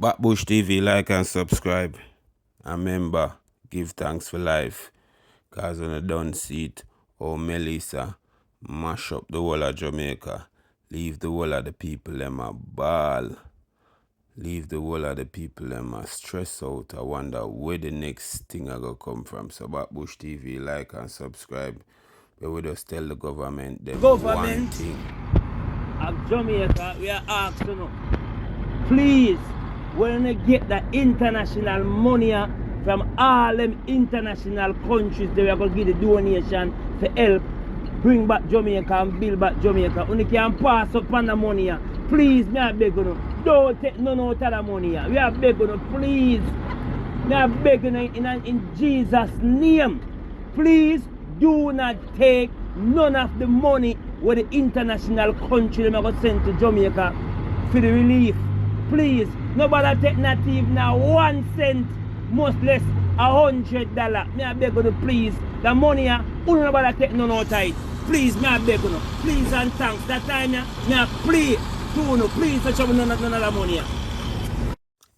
Backbush TV, like and subscribe. And remember, give thanks for life. Cause when I don't see it, oh Melissa, mash up the whole of Jamaica. Leave the whole of the people them a ball. Leave the whole of the people them a stress out. I wonder where the next thing I go come from. So Backbush TV, like and subscribe. But we just tell the government them one thing. Of Jamaica, we are asking you, please, when you get the international money from all them international countries, they are going to give the donation to help bring back Jamaica and build back Jamaica. When you can pass up on the money, please, me I beg you, don't take none out of the money. We are begging you, please. Me I beg you in Jesus' name. Please do not take none of the money where the international country them are going to send to Jamaica for the relief. Please, nobody take not even now 1 cent, much less $100. Me I beg you, please. The money, nobody take none out of it. Please, me I beg you, please and thanks. That time, me I pray to you, please don't trouble none of the money.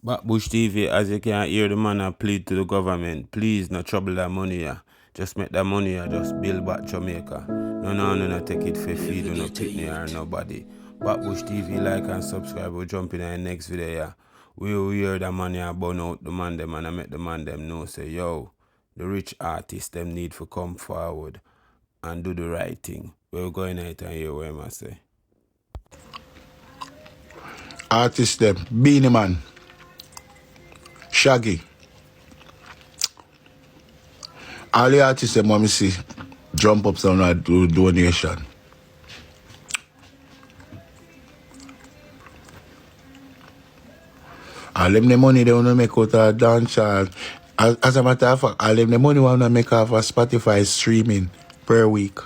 Backbush TV, as you can hear the man I plead to the government, please no trouble that money. Just make that money, just build back Jamaica. No, take it for feed, no picnic or nobody. Backbush TV, like and subscribe. We'll jump in the next video. Yeah. We'll hear the money burn out the man them and I make the man them know, say, yo, the rich artists them need to come forward and do the right thing. We're going out and hear what I say. Artists them, Beanie Man, Shaggy. All the artists them want me see jump up some and do donation. All them the money they want to make out of dance. As a matter of fact, all them the money want to make off of Spotify streaming per week.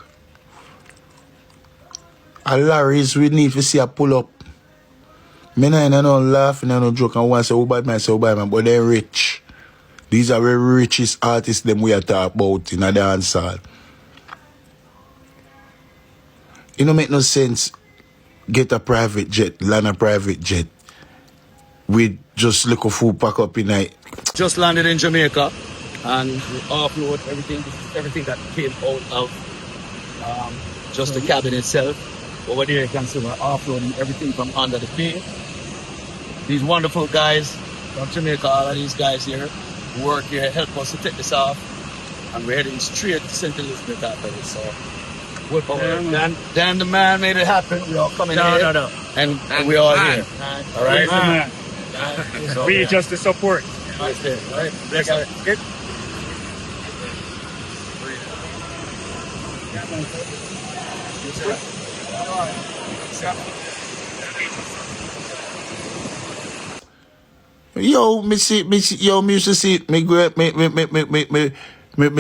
All Larry's we need to see a pull up. Me no laughing and no joke and want to say who bad man, but they're rich. These are very richest artists them we are talking about in a dance hall. It don't make no sense get a private jet, land a private jet with just little food pack up in night. Just landed in Jamaica and we offload everything that came out of just the cabin itself. Over there you can see we're offloading everything from under the plane. These wonderful guys from Jamaica, all of these guys here work here, help us to take this off, and we're heading straight to St. Elizabeth after this. So, Dan the man made it happen. We all coming here, and we all here. All right, so, we just the support. Right there, right? Bless up. Good. Yo, me used to see me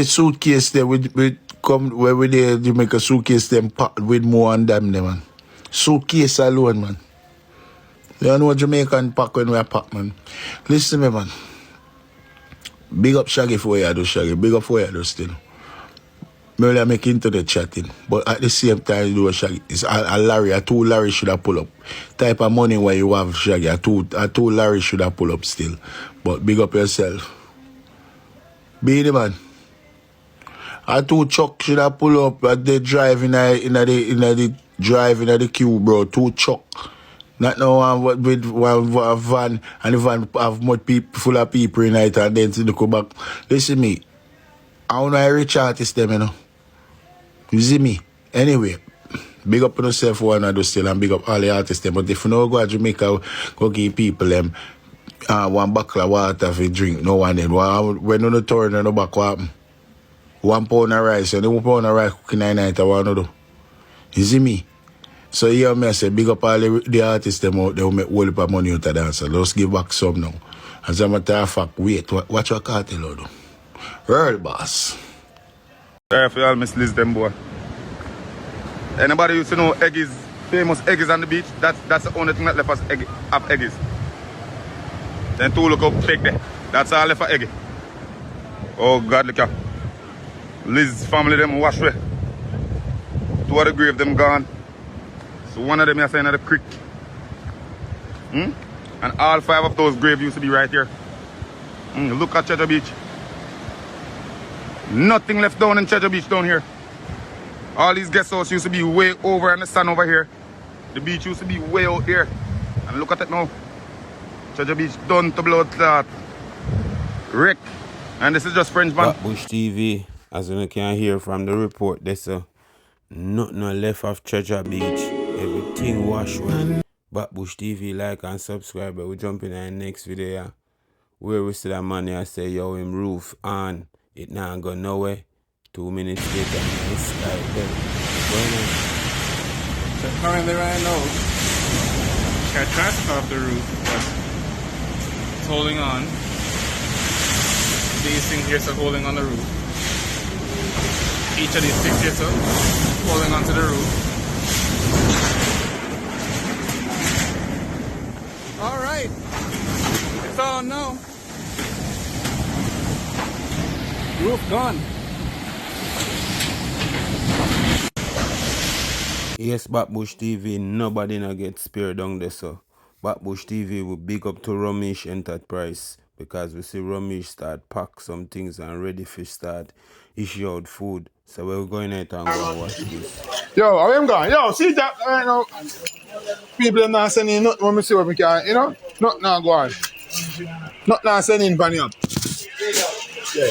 suitcase there with come where we there you make a suitcase them packed with more and them man. Suitcase alone, man. You know what Jamaican pack when we pack, man. Listen to me, man. Big up Shaggy for you do, Shaggy. Big up for you do still. Me will make internet chatting, but at the same time you do a Shaggy. It's a Larry, a 2 Larry should have pull up. Type of money where you have Shaggy, a two Larry should have pull up still. But big up yourself. Be the man. A 2 Chuck should have pull up at the drive in the queue, bro. 2 Chuck. Not no one with one van and the van have more people full of people in it and then to go back. Listen me. I want to rich artist them, you know. You see me? Anyway, big up on yourself for one of those still and big up all the artists them. But if you know go to Jamaica, go give people them one bottle of water for drink, no one then. When you turn on the back, what happen? 1 pound of rice, and 1 pound of rice cooking at night, I want to do. You see me? So here I say, big up all the artists them out, they will make a whole heap of money out of dance. Let's give back some now. As a matter of fact, wait, watch your cartel do. Earl boss. Sorry for all miss Liz them boy. Anybody used to know Eggies, famous Eggies on the beach? That's the only thing that left us have Eggies. Then 2 look up big there. That's all left for Eggie. Oh God, look at Liz family them wash away. 2 of the grave them gone. So one of them is saying at the creek. And all 5 of those graves used to be right here. Look at Treasure Beach. Nothing left down in Treasure Beach down here. All these guest houses used to be way over in the sun over here. The beach used to be way out here. And look at it now. Treasure Beach done to blood clot. Wreck. And this is just Frenchman. Bush TV, as you can hear from the report, there's nothing left of Treasure Beach. Everything washed away. Bush TV, like and subscribe. We jump in the next video. Where we see that money, I say, yo, him roof on. It now go nowhere. 2 minutes later, it's like that. So currently right now, got traffic off the roof, but it's holding on. These things here are holding on the roof. Each of these sticks here are holding onto the roof. Alright, it's on now. Roof gone. Yes, Bush TV, nobody not get spared down there, so. Bush TV will big up to Ramesh Enterprise because we see Ramesh start pack some things and ready fish start issue out food. So we're going out and go and watch this. Yo, I am gone. Yo, see that right now. People are not sending nothing when we see what we can, you know? Nothing not go on. Nothing not sending for you. Yeah.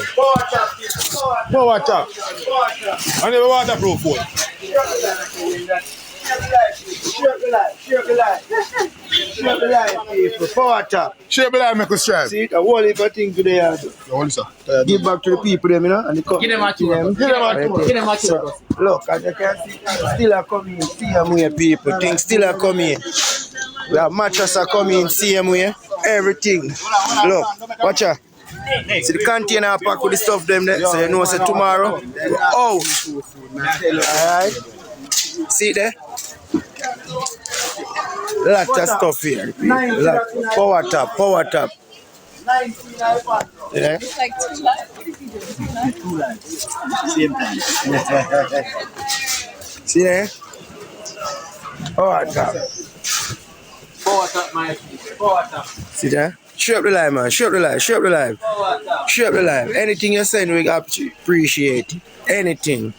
Power tap. I never waterproof phone. Share the life, people. Power tap. Share the life, make us strive. See, a whole heap of things today. Give back to the people, them, you know, and the Give them a tour. them. Give them a tour. Give them a tour. Look, as you can see, still are coming, same way, people. Things still are coming. We have mattress are coming, same way. Everything. Look, watch out. See the container pack with the stuff them there. So you know, say tomorrow. Oh, alright. See there? Lot of stuff here. Lot. Power tap, power tap. Yeah. It's like 2 lives. Same time. See there? Power tap. Power tap, my people. Power tap. See there? Show up the live, man. Show up the live. Show up the live. Show up the live. Anything you send, we appreciate. Anything.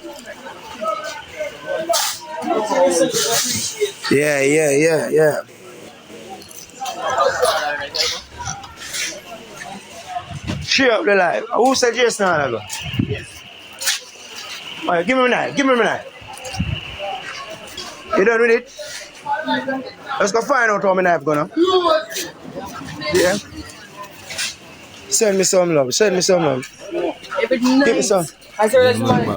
Yeah. Share up the live. Who said yes now? Yes. Alright, give me a knife. Give me a knife. You done with it? Let's go find out how my knife gonna. Yeah. Send me some love. Send me some love. Give me some.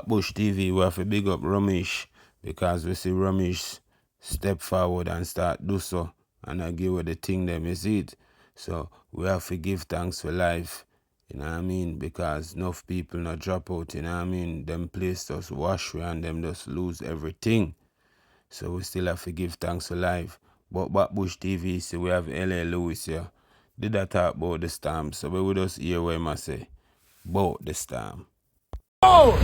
Bush TV, we have to big up Ramesh because we see Ramesh step forward and start do so and I give her the thing them, you see it. So we have to give thanks for life, you know what I mean, because enough people not drop out, you know what I mean, them place just wash and them just lose everything. So we still have to give thanks for life. But Bush TV, see we have L.A. Lewis here. Did I talk about the storm? So we will just hear what I say about the storm. Oh,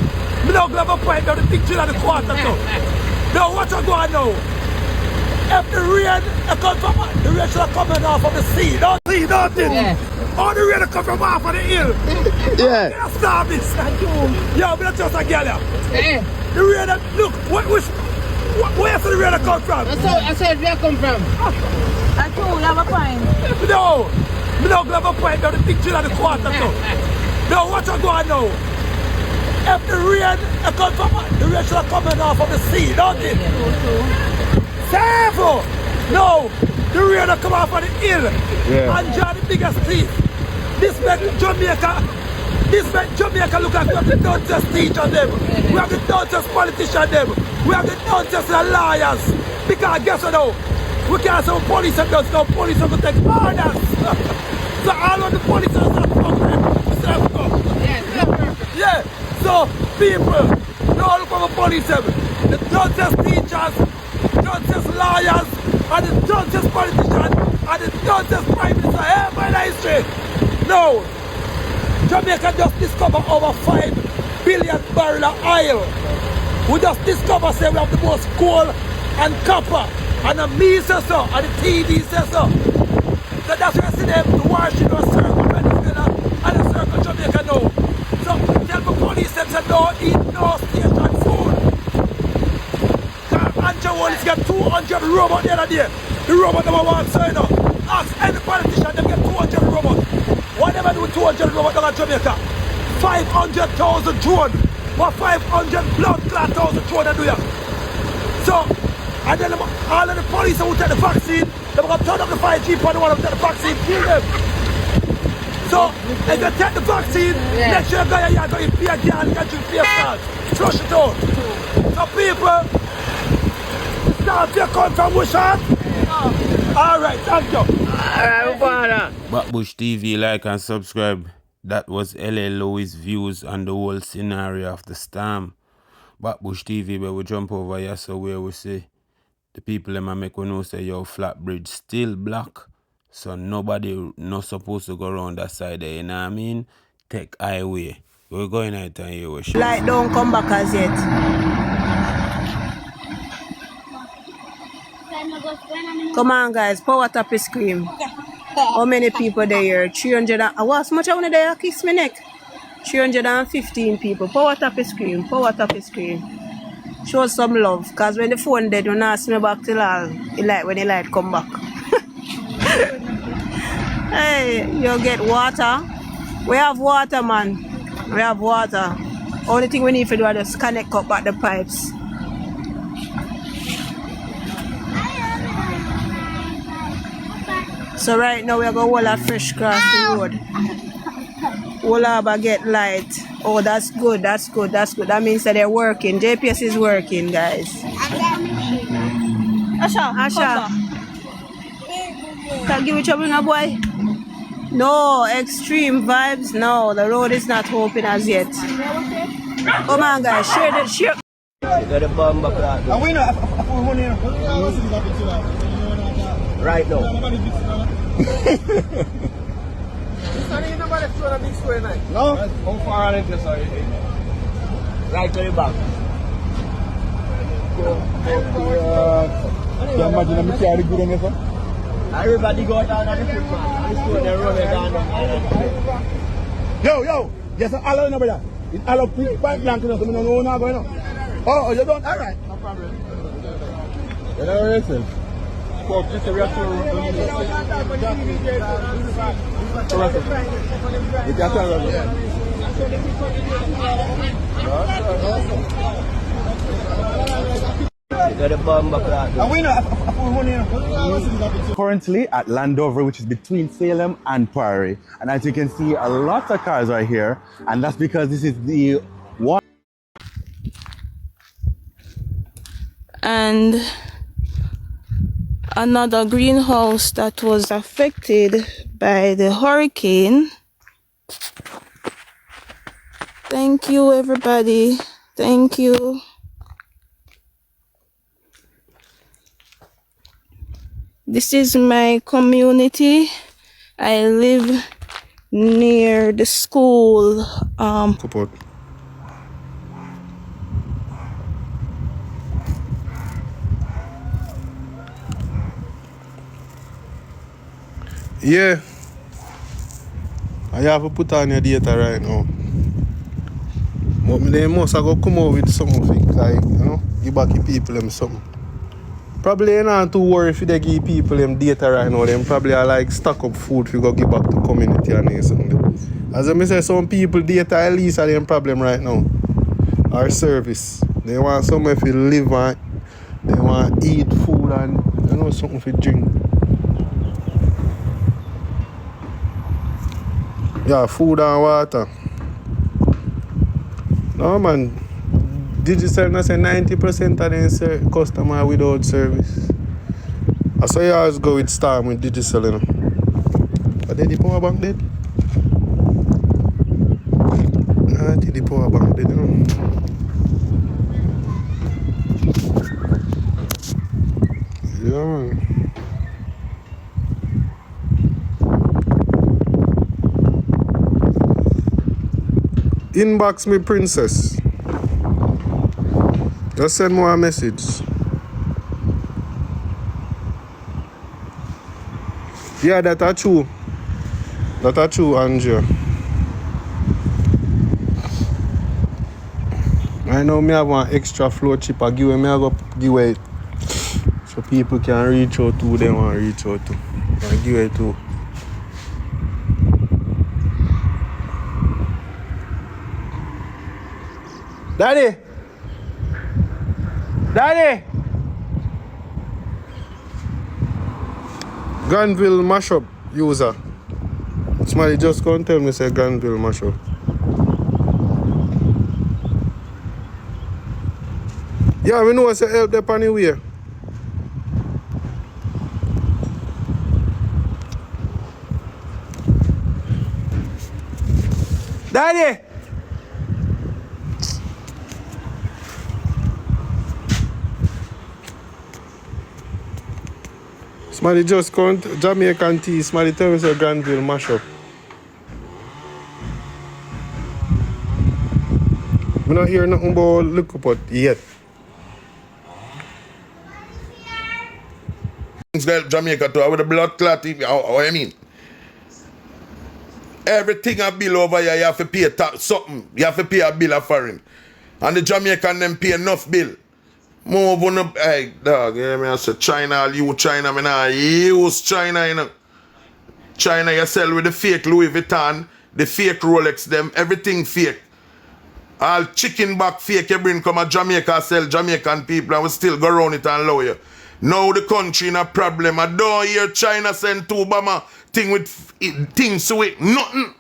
me don't grab a point down the picture of the quarter too. Now what you going now? If the rain come from the rain should have coming off of the sea, don't see nothing. Yeah. All the rain come from off of the hill. Yeah. Stop this. Yo, me not just a girl. Hey. The rain look, where's the rain come from? I said where come from? I told you have a point. No, me don't grab a point down the picture of the quarter too. Now what you going now? If the rain come from the rain should have coming off of the sea, don't it? Careful! No! The rain that come off of the hill and draw the biggest thief. This make Jamaica look like we have the dungeons teacher them. We have the dungeons politician them. We have the dungeons liars. Because guess what now? We can't say police and guns now. Police will take orders. So all of the police are yeah. So people, don't look for the police them. The dungeons teachers, dungeons lawyers, and the dungeons politicians, and the dungeons prime minister, everybody in history. No. Jamaica just discovered over 5 billion barrels of oil. We just discovered say we have the most coal and copper. And the me says so, and the TV says so. So that's why I see them to wash in a circle right together and a circle Jamaica now. So tell the police them say don't eat no station food. Andrew Wallace get 200 robots the other day. The robot number one side now. Ask any politician them get 200 robots. What they do with 200 robots down in Jamaica? 500,000 drone. What 500 blood clot thousand drone they do ya? So, and then all of the police who take the vaccine, they're going to turn up the 5G for the one who take the vaccine, kill them. So, if you take the vaccine, next year you're going to pay a girl, you can drink beer salt. Flush it out. So people, start your come from Wishart. Alright, thank you. Alright, Bwana. Backbush TV, like and subscribe. That was LA Louis' views on the whole scenario of the storm. Backbush TV, where we jump over here, so where we see the people them make we know say yo Flatbridge still black. So nobody not supposed to go around that side there, you know what I mean? Take highway. We're going out and here we Light don't come back as yet. Come on guys, power tap is scream. How many people there here? 300 and what's much I want there kiss me neck? 315 people. Power tap is scream. Power tap is scream. Show some love. Cause when the phone dead, you not see me back till all. It like when the light come back. Hey, you get water. We have water, man. We have water. Only thing we need to do is just connect up at the pipes. So right now we are going to fresh cross the road. We'll get light. Oh, that's good, that's good, that's good. That means that they're working. JPS is working, guys. Asha. Can give it trouble now, boy? No, extreme vibes. No, the road is not open as yet. Come on, guys, share the share. Right now. No? How far on it is right to the back. Can you imagine me carry good on this one? Everybody go down on the foot, man. And the stone they roll it down. Yo, there's an alloy number there. It's alloy quick pipe blank, so we don't know what's going on. Oh, you don't? Alright. No problem. You know where it is? Just a reaction. Currently at Landover, which is between Salem and Prairie, and as you can see, a lot of cars right here, and that's because this is the one. And another greenhouse that was affected by the hurricane. Thank you, everybody. Thank you. This is my community. I live near the school. Yeah. I have to put on your data right now. But they must have go come out with something, like, you know, give back the people them something. Probably not too worry if they give people them data right now. Them probably are like stock up food if you go give back to community and something. As I say, some people data at least are them problem right now. Our service. They want somewhere to live and they want to eat food and, you know, something to drink. Yeah, food and water. No man, Digicel not say 90% of them customer without service. I saw you always go with Storm with Digicel, you know. But then the power bank dead. I think the power bank dead, you know. Yeah man. Inbox me, princess. Just send me a message. Yeah, that are true. That are true, Andrew. I know me have one extra floor chip I give away. I go give away so people can reach out to who they want to reach out to. I give it to. Daddy! Daddy! Granville mashup user. Somebody just come tell me say Granville mashup. Yeah, we know what's help there anyway. Daddy! Somebody just come, Jamaican tea, somebody tell me say Granville mashup. We not hear nothing about look up yet. Jamaica too, with the blood clot, how I mean? Everything a bill over here, you have to pay something. You have to pay a bill of foreign. And the Jamaican them pay enough bill. Move on up, hey, dog, yeah, me I say China, I'll use China, me nah use China, you know. China, you sell with the fake Louis Vuitton, the fake Rolex, them, everything fake. All chicken back fake you bring come a Jamaica, sell Jamaican people, and we still go around it and allow you. Now the country in a problem. I don't hear China send to Obama thing with things to it, nothing.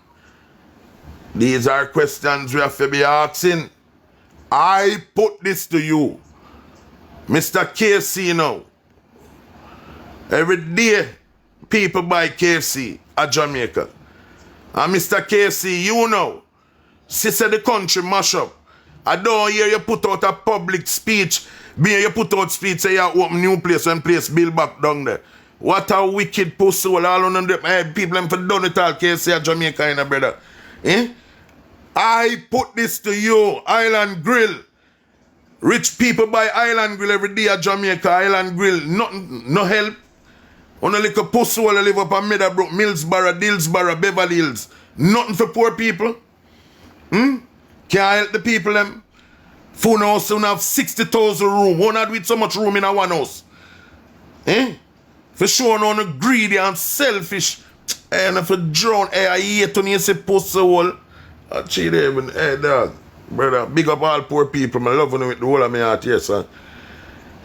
These are questions we have to be asking. I put this to you. Mr. KC now. Every day, people buy KFC at Jamaica. And Mr. KC, you know, sister the country mash up. I don't hear you put out a public speech. You put out speech say you open new place and place build back down there. What a wicked pussy. All on them people them for done it all KC at Jamaica, you know, brother. Eh? I put this to you, Island Grill. Rich people buy Island Grill every day at Jamaica. Island Grill, nothing, no help. On a little pussy who live up at Meadowbrook, Millsboro, Dillsboro, Beverly Hills. Nothing for poor people. Can't help the people them. Phone house soon have 60,000 room. Won't have with so much room in a one house. For sure on the greedy and selfish. And if you drown, I hate when you say pussy hole. I cheat even, hey dog. Brother, big up all poor people. I love you with the whole of my heart, yes sir.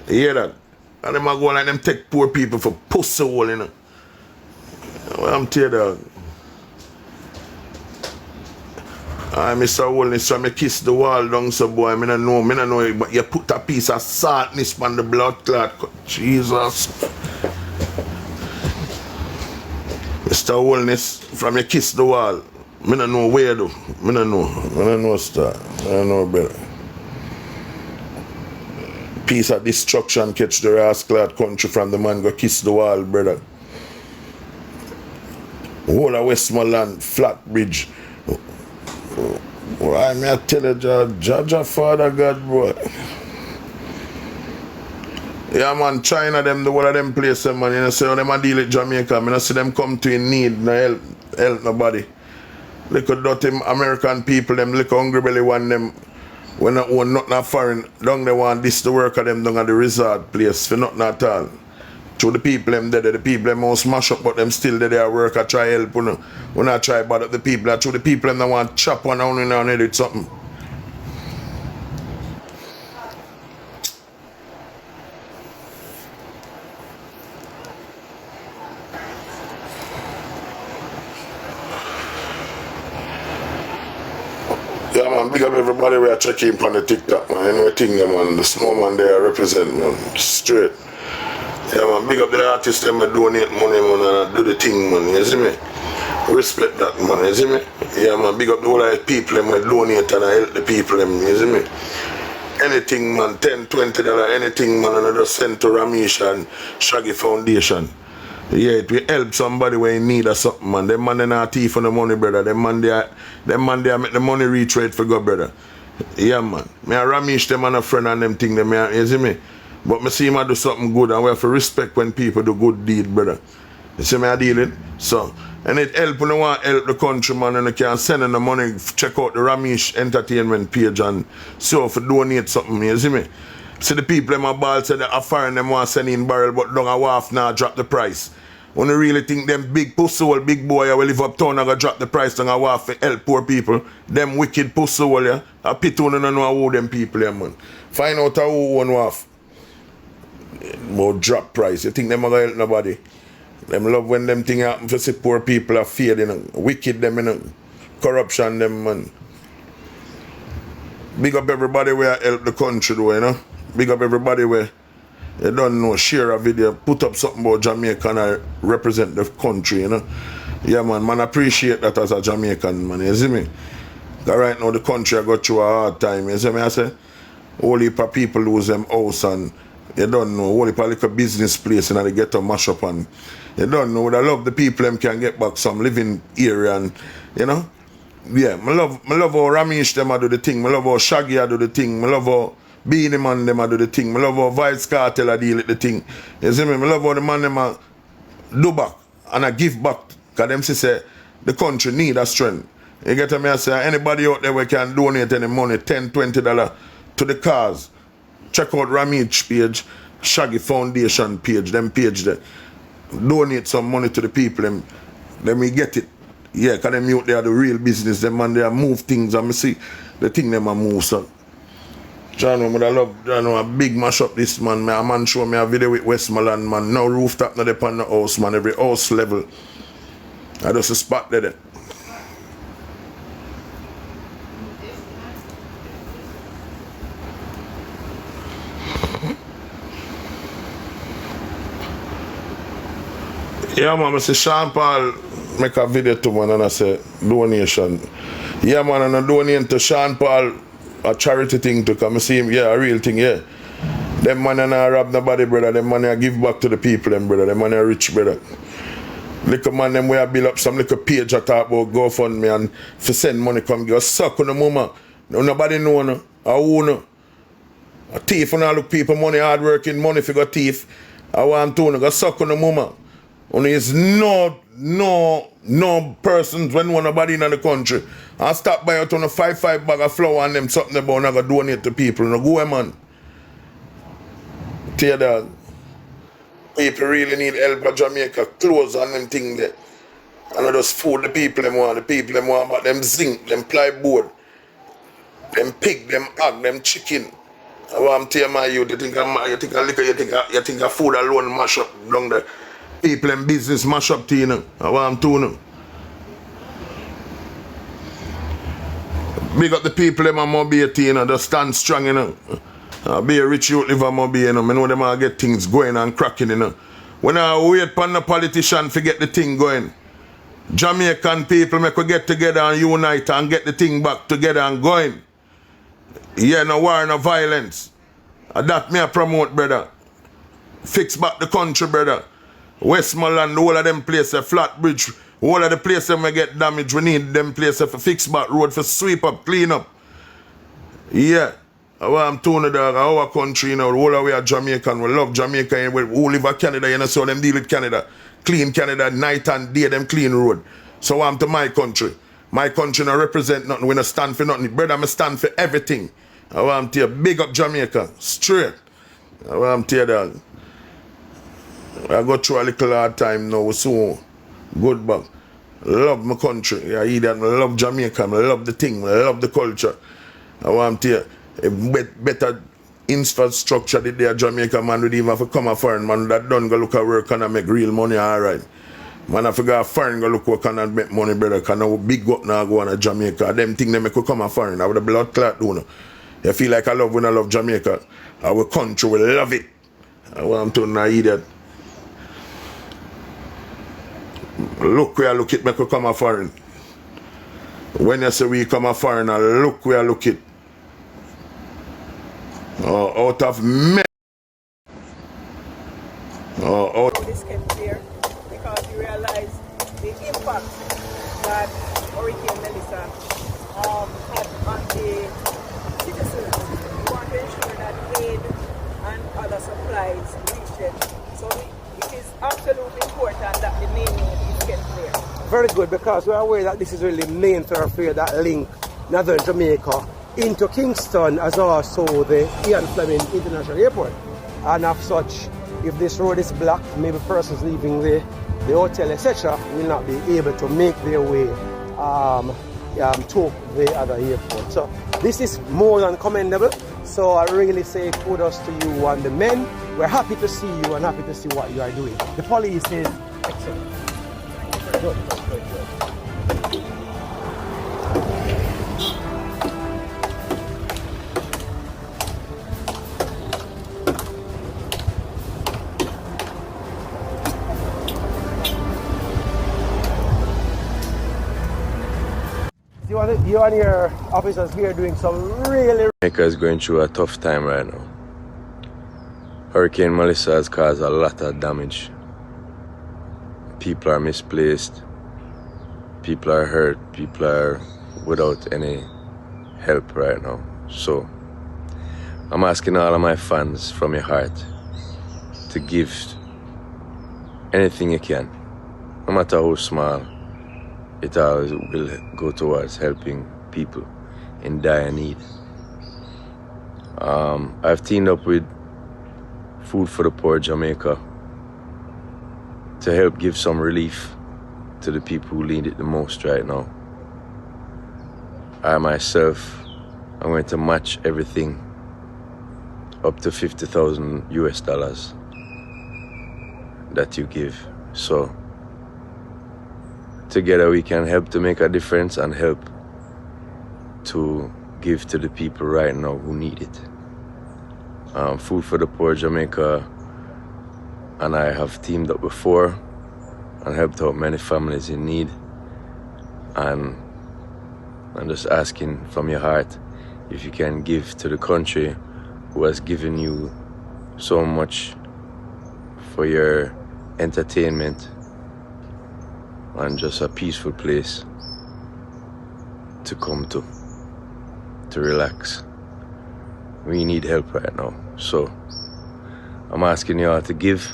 You hear that? And them a go like them take poor people for pussy hole, you know. Well, I'm telling you, dog. Mr. Holness, so I kiss the wall down, so boy, I don't know, but you put a piece of saltness on the blood clot. Jesus. Mr. Holness, from your kiss the wall, I don't know where though. I don't know, star. I don't know, brother. Piece of destruction catch the rascal country from the man go kiss the wall, brother. Whole of Westmoreland, flat bridge. Well, I may tell you, Judge, Father God, boy. Yeah, man, China, them, the whole of them places, man. You know, say, when them a deal with Jamaica, I don't see them come to in need, no help nobody. Little dirty American people, them little hungry belly one, them, when nothing foreign, down they want this to work of them down at the resort place, for nothing at all. To the people them there, the people them all smash up, but them still there, they work, I try help, you know. When I try bother the people, to the people them that want chop one down and edit something. Yeah man, big up everybody we are checking on the TikTok, man. Anything man, the small man there represent, man, straight. Yeah man, big up the artists them donate money, man, and do the thing, man, you see me? Respect that, man, you see me? Yeah man, big up the whole of the people them donate and help the people them, you see me? Anything man, $10, $20, anything man, and I just send to Ramesh and Shaggy Foundation. Yeah, it will help somebody when in need of something, man. Them man they not thief on the money, brother. Them man they make the money reach right for God, brother. Yeah, man. Me and Ramesh, them and a friend and them thing, them, you see me? But me see him do something good, and we have to respect when people do good deed, brother. You see me I deal with? So, and it help when you want to help the country, man, and you can send in the money, check out the Ramesh Entertainment page and so if you donate something, you see me? See the people in my ball say that a foreign them want to send in barrel, but don't a waft now drop the price. When you really think them big pussy hole, big boy, will live up town and go drop the price and a waft for help poor people. Them wicked pussy hole, yeah. A pit on and know who them people, yeah, man. Find out who one waft. More drop price. You think them are going to help nobody? Them love when them thing happen for see poor people are feared, you know. Wicked them, you know. Corruption them, man. Big up everybody where help the country though, you know. Big up everybody where you don't know, share a video, put up something about Jamaica and I represent the country, you know. Yeah, man, appreciate that as a Jamaican, man, you see me? Because right now the country I got through a hard time, you see me? I say, whole heap of people lose them house and you don't know, whole heap of little business place and they get to mash up and you don't know, I love the people them can get back some living area and, you know. Yeah, I love how Ramesh them I do the thing, I love how Shaggy I do the thing, I love how Beanie Man them I do the thing, I love how Vice Cartel I deal with the thing. You see me? I love how the man them I do back and I give back. Because them say the country need a strength. You get me? I say anybody out there who can donate any money, $10, $20 to the cause. Check out Ramesh page, Shaggy Foundation page, them page there. Donate some money to the people, them we get it. Yeah, because them out there the real business, them man they move things and I see the thing them a move so. John, I love John, a big mash up this man. A man show me a video with Westmoreland, man. Now rooftop not upon the house, man. Every house level. I just a spot there. Yeah, man, I say Sean Paul make a video to man and I say donation. Yeah, man, and I donate to Sean Paul a charity thing to come see him. Yeah, a real thing, yeah. Them man and I rob nobody, brother. Them man I give back to the people, them brother. Them man are rich, brother. Little man, them way I build up some little page I talk about GoFundMe and for send money come give us suck on the mama. No, nobody know no. I who no. A thief and all look people money, hard working money if you got thief. I want to go suck on the mama. Only is no persons when nobody in the country. I stop by out on a 5 bag of flour and them something about and I go donate to people. No go man. Tell that people really need help at Jamaica, clothes and them thing there. And I just food the people them want but them zinc, them plyboard, them pig, them egg, them chicken. I want to tell my youth, you think a food alone mash up down there. People and business mash up to you know. I want to know. Big up the people them a mobility, you know, just stand strong, you know. Be a rich youth live a mobile, you know. I know them all get things going and cracking, you know. When I wait for the politician to get the thing going, Jamaican people make we get together and unite and get the thing back together and going. Yeah, no war, no violence. That me a promote, brother. Fix back the country, brother. Westmoreland, all of them places, Flatbridge, all of the places we get damaged, we need them places for fix back road, for sweep up, clean up. Yeah. I'm telling dog, our country, you know, all the way at Jamaican, we love Jamaica, we live in Canada, you know, so them deal with Canada. Clean Canada, night and day, them clean road. So I'm to my country. My country no represent nothing, we no stand for nothing. Brother, I stand for everything. I want to big up Jamaica, straight. I want to dog. I go through a little hard time now, so good back. Love my country. I eat that. I love Jamaica. I love the thing. I love the culture. I want to a better infrastructure there Jamaica man would even have to come a foreign man that done go look at work and make real money, alright. Man, I forgot a foreign go look work and make money, brother, because now big up now go on to Jamaica. Them thing they make come a foreign. I would have blood clot, you know. You feel like I love when I love Jamaica. Our country will love it. I want to know that. Look where I look it, make we come a foreign. When you say we come a foreign, look where I look it. Out of men. This came clear because you realize the impact that Hurricane Melissa had on the citizens. We want to ensure that aid and other supplies reach them. So it is absolutely important that the main road is kept clear. Very good, because we are aware that this is really the main thoroughfare that link northern Jamaica into Kingston, as also the Ian Fleming International Airport. And as such, if this road is blocked, maybe persons leaving the hotel, etc., will not be able to make their way to the other airport. So this is more than commendable. So I really say kudos to you and the men. We're happy to see you and happy to see what you are doing. The police is excellent. Good. You and your officers here doing some really... Jamaica is going through a tough time right now. Hurricane Melissa has caused a lot of damage. People are misplaced. People are hurt. People are without any help right now. So, I'm asking all of my fans from your heart to give anything you can, no matter how small. It always will go towards helping people in dire need. I've teamed up with Food for the Poor Jamaica to help give some relief to the people who need it the most right now. I myself, I'm going to match everything up to $50,000 US that you give. So together we can help to make a difference and help to give to the people right now who need it. Food for the Poor Jamaica and I have teamed up before and helped out many families in need. And I'm just asking from your heart if you can give to the country who has given you so much for your entertainment and just a peaceful place to come to relax. We need help right now. So I'm asking you all to give.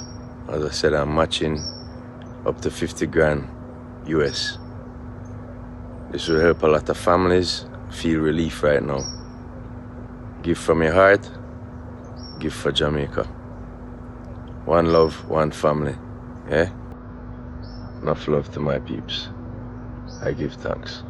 As I said, I'm matching up to 50 grand US. This will help a lot of families feel relief right now. Give from your heart, give for Jamaica. One love, one family, yeah? Enough love to my peeps. I give thanks.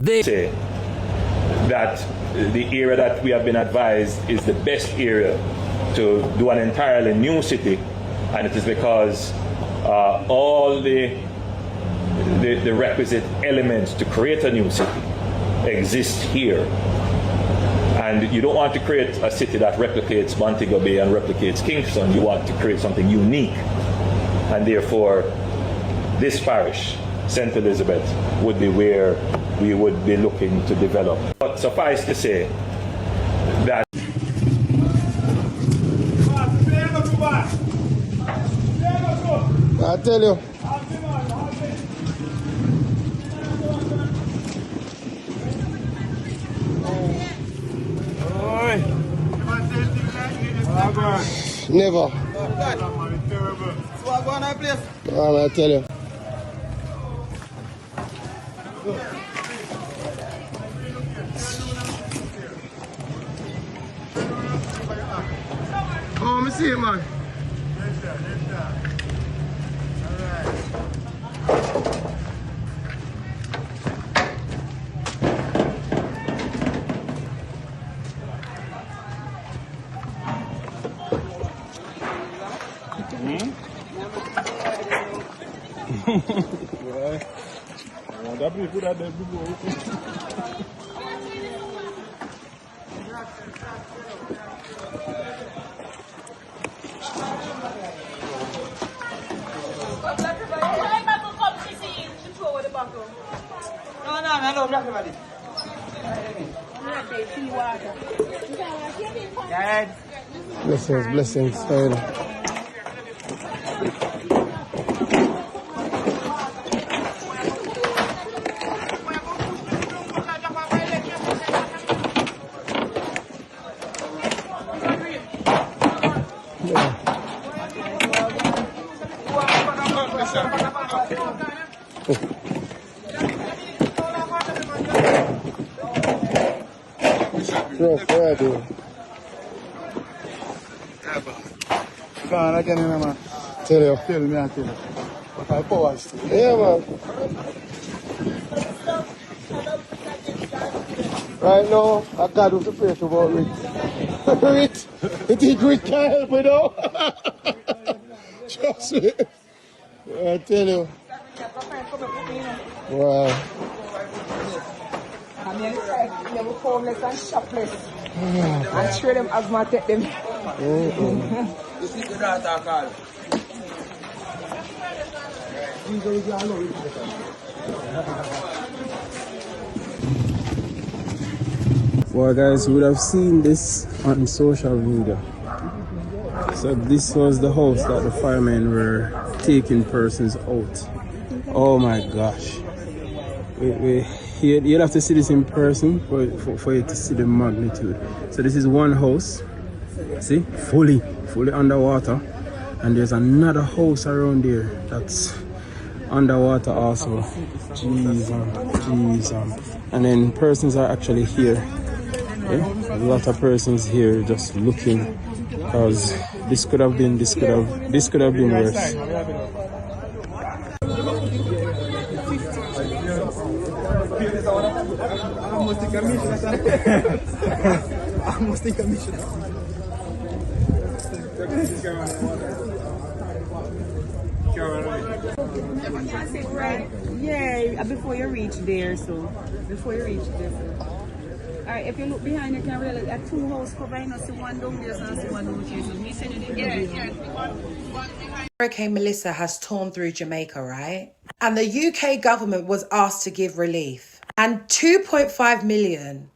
They say that the area that we have been advised is the best area to do an entirely new city, and it is because all the requisite elements to create a new city exist here. And you don't want to create a city that replicates Montego Bay and replicates Kingston. You want to create something unique. And therefore, this parish, St. Elizabeth, would be where we would be looking to develop. But suffice to say that I tell you. Never. I tell you. Oh, me see it, man. Blessings, blessings. Rough, what I do? Gone again, man. Tell you. Tell me, I tell you. But I pause. Yeah, man. Right now, I got to pray to about Rich. Rich, you think Rich can help me now? Trust me. I tell you. Wow. I mean, they were homeless and shopless. And sure them asthma take them. You see the data call. Well, guys, you would have seen this on social media. So this was the house that the firemen were taking persons out. Oh my gosh. You'd have to see this in person for you to see the magnitude. So this is one house, see, fully underwater. And there's another house around there that's underwater also. Jeez. And then persons are actually here. Yeah? A lot of persons here just looking, because this could have been worse. Yeah, before you reach there, Alright, if you look behind you, can really a two house cover, you see one down there, and see one down here. Hurricane Melissa has torn through Jamaica, right? And the UK government was asked to give relief. And 2.5 million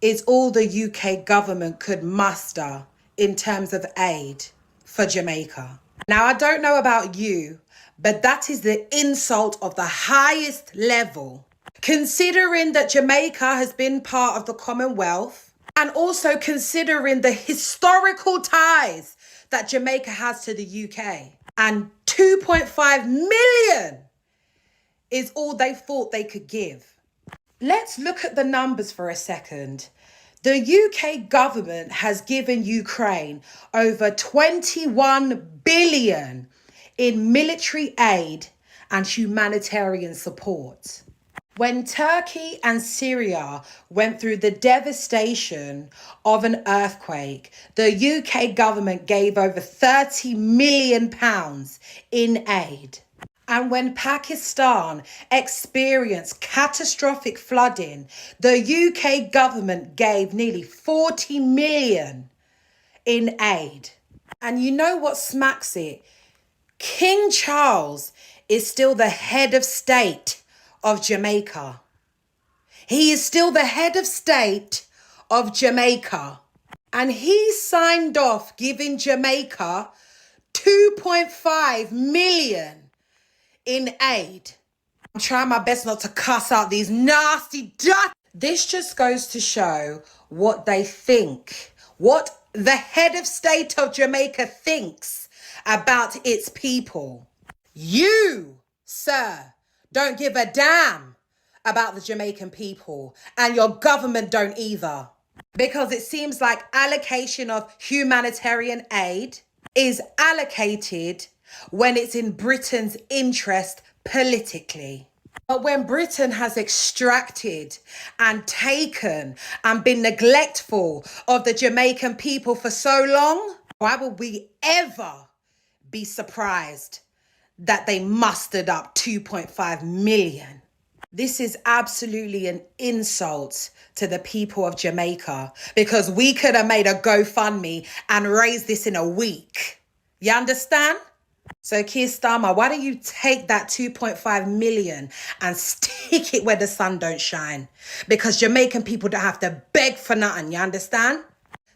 is all the UK government could muster in terms of aid for Jamaica. Now, I don't know about you, but that is the insult of the highest level. Considering that Jamaica has been part of the Commonwealth, and also considering the historical ties that Jamaica has to the UK. And 2.5 million is all they thought they could give. Let's look at the numbers for a second. The UK government has given Ukraine over 21 billion in military aid and humanitarian support. When Turkey and Syria went through the devastation of an earthquake, the UK government gave over £30 million in aid. And when Pakistan experienced catastrophic flooding, the UK government gave nearly 40 million in aid. And you know what smacks it? King Charles is still the head of state of Jamaica. He is still the head of state of Jamaica. And he signed off giving Jamaica 2.5 million in aid. I'm trying my best not to cuss out these nasty ducks. This just goes to show what they think, what the head of state of Jamaica thinks about its people. You, sir, don't give a damn about the Jamaican people, and your government don't either. Because it seems like allocation of humanitarian aid is allocated when it's in Britain's interest politically. But when Britain has extracted and taken and been neglectful of the Jamaican people for so long, why would we ever be surprised that they mustered up 2.5 million. This is absolutely an insult to the people of Jamaica because we could have made a GoFundMe and raised this in a week. You understand? So Keir Starmer, why don't you take that 2.5 million and stick it where the sun don't shine? Because Jamaican people don't have to beg for nothing, you understand?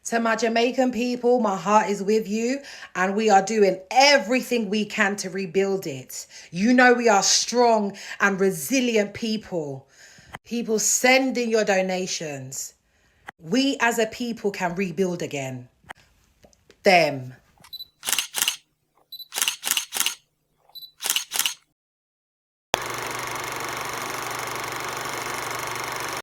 To my Jamaican people, my heart is with you and we are doing everything we can to rebuild it. You know we are strong and resilient people. People, send in your donations. We as a people can rebuild again. Them.